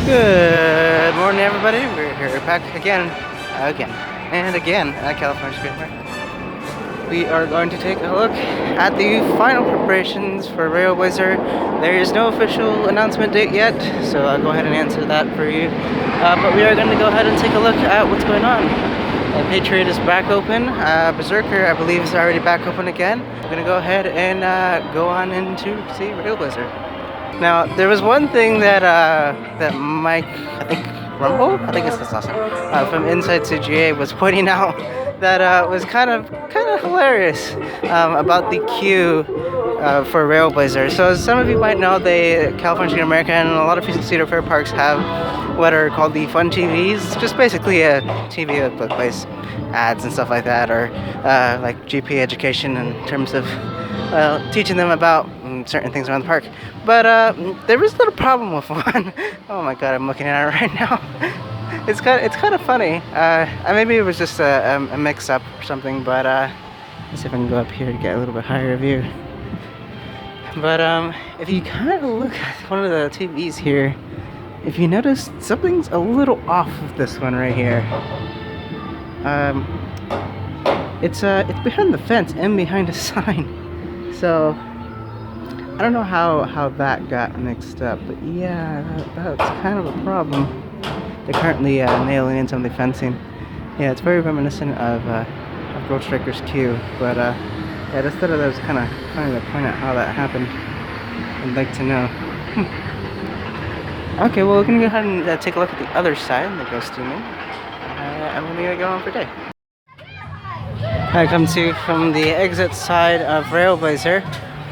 Good morning, everybody. We're here back again and again at California Spring Park. We are going to take a look at the final preparations for RailBlazer. There is no official announcement date yet, so I'll go ahead and answer that for you. But we are going to go ahead and take a look at what's going on. Patriot is back open. Berserker, I believe, is already back open again. We're going to go ahead and go on into see RailBlazer. Now, there was one thing that that Mike, I think Rumble, I think it's his last name, from Inside CGA was pointing out that was kind of hilarious about the queue for RailBlazer. So as some of you might know, California Street America and a lot of Cedar Fair parks have what are called the Fun TVs. It's just basically a TV that plays ads and stuff like that, or like GP education in terms of teaching them about certain things around the park. But there was a little problem with one. Oh my god, I'm looking at it right now. It's kind of funny. Maybe it was just a mix-up or something, but let's see if I can go up here to get a little bit higher view. But if you kind of look at one of the TVs here, if you notice, something's a little off with this one right here. It's behind the fence and behind a sign. So I don't know how that got mixed up, but yeah, that's kind of a problem. They're currently nailing in some of the fencing. Yeah, it's very reminiscent of Gold Striker's queue, but yeah, I just thought that was kind of funny to point out how that happened. I'd like to know. Okay, well, we're gonna go ahead and take a look at the other side that goes to me, and we're gonna go on for day. I come to you from the exit side of RailBlazer.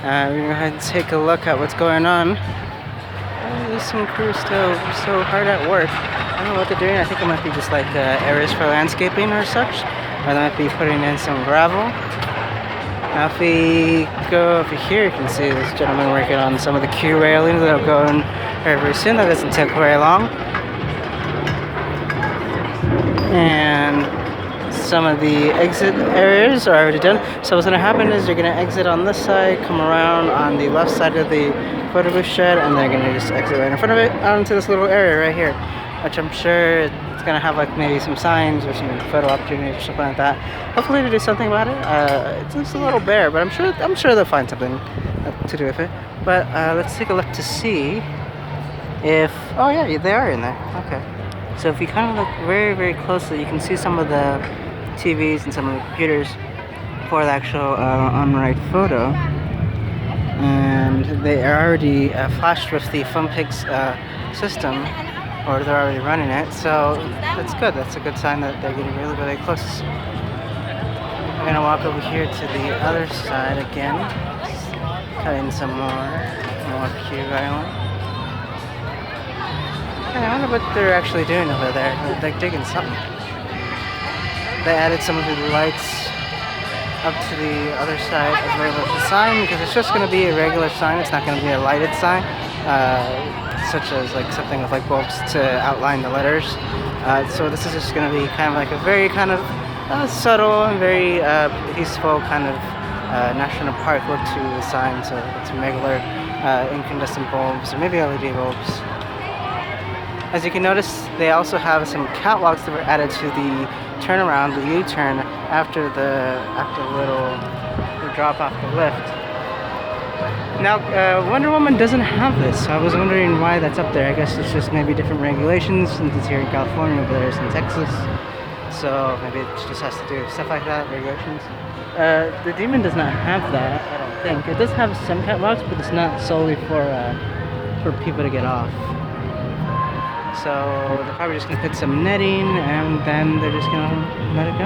We're gonna go ahead and take a look at what's going on. There's some crews still hard at work. I don't know what they're doing. I think it might be just like areas for landscaping or such. Or they might be putting in some gravel. Now if we go over here, you can see this gentleman working on some of the queue railings that'll go in very soon. That doesn't take very long. And some of the exit areas are already done. So what's going to happen is you're going to exit on this side, come around on the left side of the photo booth shed, and they're going to just exit right in front of it onto this little area right here, which I'm sure it's going to have like maybe some signs or some photo opportunities or something like that. Hopefully to do something about it. It's just a little bare, but I'm sure they'll find something to do with it. But let's take a look to see if, oh yeah, they are in there. Okay. So if you kind of look very closely, you can see some of the TVs and some of the computers for the actual on-right photo, and they are already flashed with the FunPix system, or they're already running it, so that's good. That's a good sign that they're getting really close. I'm gonna walk over here to the other side again, cut in some more queue island. I wonder what they're actually doing over there. They're digging something. They added some of the lights up to the other side of the sign, because it's just going to be a regular sign. It's not going to be a lighted sign, such as like something with like bulbs to outline the letters. So this is just going to be kind of like a very kind of subtle and very peaceful kind of national park look to the sign. So it's regular incandescent bulbs or maybe LED bulbs. As you can notice, they also have some catwalks that were added to the turnaround, the U-turn, after the little drop off the lift. Now, Wonder Woman doesn't have this, so I was wondering why that's up there. I guess it's just maybe different regulations, since it's here in California, but there's in Texas. So maybe it just has to do with stuff like that, regulations. The Demon does not have that, I don't think. It does have some catwalks, but it's not solely for people to get off. So they're probably just gonna put some netting, and then they're just gonna let it go.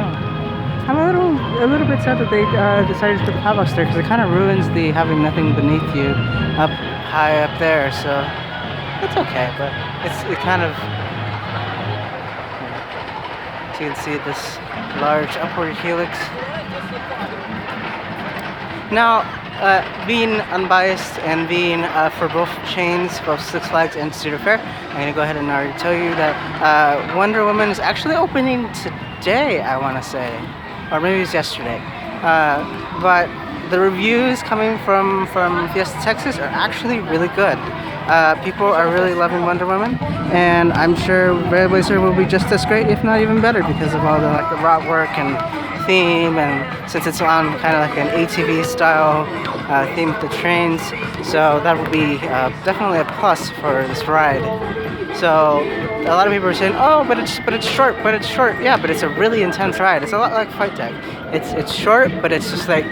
I'm a little bit sad that they decided to put the padlocks there, because it kind of ruins the having nothing beneath you up high up there. So it's okay, but it kind of, so you can see this large upward helix. Now, being unbiased and being for both chains, both Six Flags and Cedar Fair, I'm going to go ahead and already tell you that Wonder Woman is actually opening today, I want to say, or maybe it was yesterday. But the reviews coming from Fiesta Texas are actually really good. People are really loving Wonder Woman, and I'm sure RailBlazer will be just as great, if not even better, because of all the like the route work and theme, and since it's on kind of like an ATV style theme with the trains, so that would be definitely a plus for this ride. So a lot of people are saying, oh, but it's short, Yeah, but it's a really intense ride. It's a lot like Flight Deck. It's short, but it's just like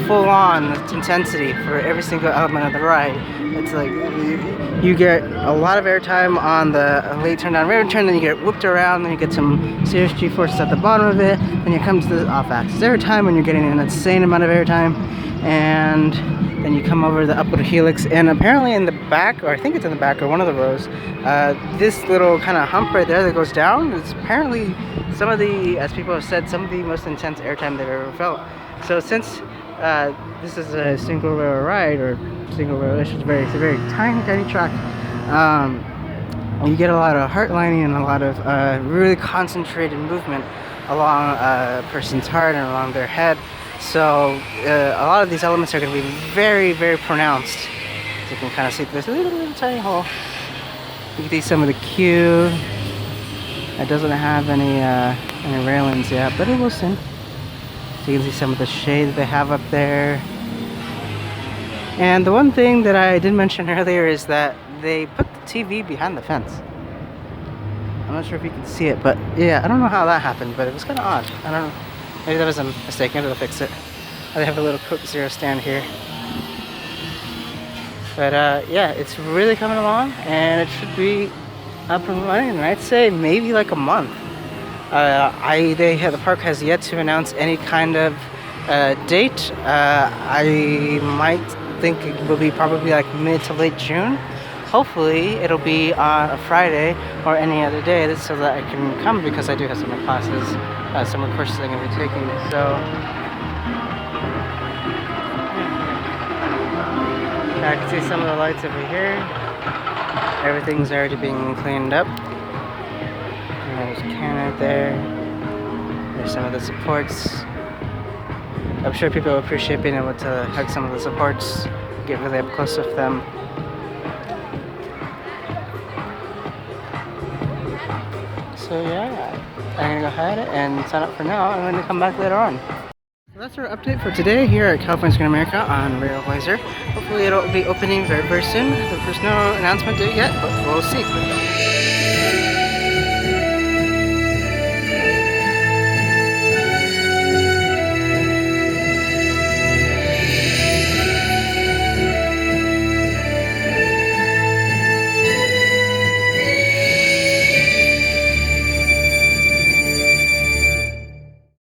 full on intensity for every single element of the ride. It's like you get a lot of airtime on the late turn down rear turn, then you get whooped around, then you get some serious G-forces at the bottom of it, then you come to the off-axis airtime when you're getting an insane amount of airtime, and then you come over the upward helix, and apparently in the back, or I think it's in the back or one of the rows, this little kind of hump right there that goes down is apparently some of the, as people have said, some of the most intense airtime they've ever felt. So since this is a single rail ride, or single rail, it's a very tiny track, you get a lot of heart lining and a lot of really concentrated movement along a person's heart and along their head. So a lot of these elements are going to be very pronounced. So you can kind of see this little tiny hole. You can see some of the queue. It doesn't have any railings yet, but it will soon. So you can see some of the shade that they have up there. And the one thing that I did mention earlier is that they put the TV behind the fence. I'm not sure if you can see it, but yeah, I don't know how that happened, but it was kind of odd. I don't know. Maybe that was a mistake. Maybe they'll fix it. They have a little Coke Zero stand here. But yeah, it's really coming along, and it should be up and running, and I'd say maybe like a month. The park has yet to announce any kind of date. I might think it will be probably like mid to late June. Hopefully it'll be on a Friday or any other day so that I can come, because I do have some more classes, some more courses I'm going to be taking. So I can see some of the lights over here. Everything's already being cleaned up. And there's Canada there. There's some of the supports. I'm sure people will appreciate being able to hug some of the supports, get really up close with them. So yeah, I'm gonna go ahead and sign up for now. I'm gonna come back later on. So that's our update for today here at California Screen America on RailBlazer. Hopefully it'll be opening very soon. There's no announcement date yet, but we'll see.